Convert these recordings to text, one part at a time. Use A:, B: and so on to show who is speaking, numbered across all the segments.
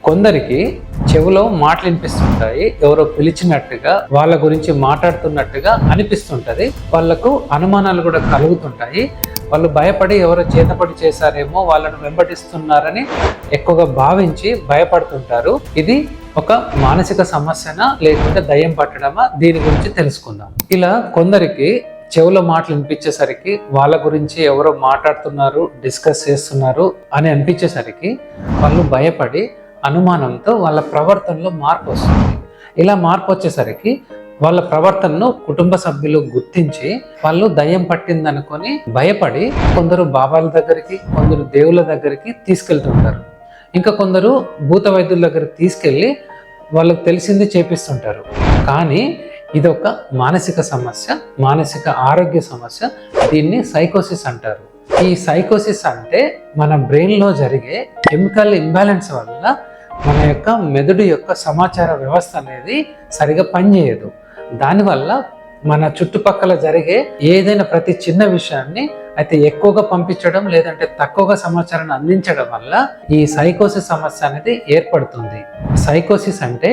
A: కొందరికి చెవిలో మాటలు వినిపిస్తుంటాయి, ఎవరో పిలిచినట్టుగా వాళ్ళ గురించి మాట్లాడుతున్నట్టుగా అనిపిస్తుంటది. వాళ్ళకు అనుమానాలు కూడా కలుగుతుంటాయి. వాళ్ళు భయపడి ఎవరో చేతపడి చేశారేమో, వాళ్ళను వెంబడిస్తున్నారని ఎక్కువగా భావించి భయపడుతుంటారు. ఇది ఒక మానసిక సమస్యనా లేకుంటే దయ్యం పట్టడమా, దీని గురించి తెలుసుకుందాం. ఇలా కొందరికి చెవులో మాటలు వినిపించేసరికి వాళ్ళ గురించి ఎవరో మాట్లాడుతున్నారు, డిస్కస్ చేస్తున్నారు అని అనిపించేసరికి వాళ్ళు భయపడి అనుమానంతో వాళ్ళ ప్రవర్తనలో మార్పు వస్తుంది. ఇలా మార్పు వచ్చేసరికి వాళ్ళ ప్రవర్తనను కుటుంబ సభ్యులు గుర్తించి వాళ్ళు దయ్యం పట్టిందనుకొని భయపడి కొందరు బాబాల దగ్గరికి, కొందరు దేవుళ్ళ దగ్గరికి తీసుకెళ్తుంటారు. ఇంకా కొందరు భూత వైద్యుల దగ్గరికి తీసుకెళ్ళి వాళ్ళకి తెలిసింది చేపిస్తుంటారు. కానీ ఇది ఒక మానసిక సమస్య, మానసిక ఆరోగ్య సమస్య. దీన్ని సైకోసిస్ అంటారు. ఈ సైకోసిస్ అంటే మన బ్రెయిన్లో జరిగే కెమికల్ ఇంబ్యాలెన్స్ వల్ల మన యొక్క మెదడు యొక్క సమాచార వ్యవస్థ అనేది సరిగా పనిచేయదు. దానివల్ల మన చుట్టుపక్కల జరిగే ఏదైనా ప్రతి చిన్న విషయాన్ని అయితే ఎక్కువగా పంపించడం లేదంటే తక్కువగా సమాచారాన్ని అందించడం వల్ల ఈ సైకోసిస్ సమస్య అనేది ఏర్పడుతుంది. సైకోసిస్ అంటే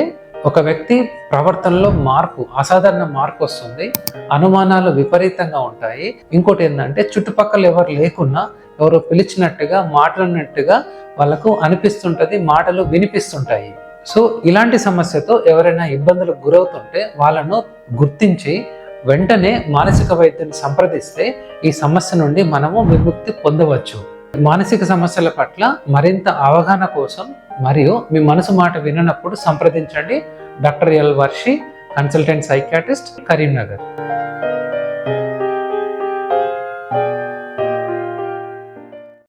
A: ఒక వ్యక్తి ప్రవర్తనలో మార్పు, అసాధారణ మార్పు వస్తుంది. అనుమానాలు విపరీతంగా ఉంటాయి. ఇంకోటి ఏంటంటే చుట్టుపక్కల ఎవరు లేకున్నా ఎవరో పిలిచినట్టుగా మాట్లాడినట్టుగా వాళ్ళకు అనిపిస్తుంటది, మాటలు వినిపిస్తుంటాయి. సో ఇలాంటి సమస్యతో ఎవరైనా ఇబ్బందులకు గురవుతుంటే వాళ్ళను గుర్తించి వెంటనే మానసిక వైద్యుని సంప్రదిస్తే ఈ సమస్య నుండి మనము విముక్తి పొందవచ్చు. మానసిక సమస్యల పట్ల మరింత అవగాహన కోసం మరియు మీ మనసు మాట విననప్పుడు సంప్రదించండి doctor L Varshi, consultant psychiatrist, Karimnagar.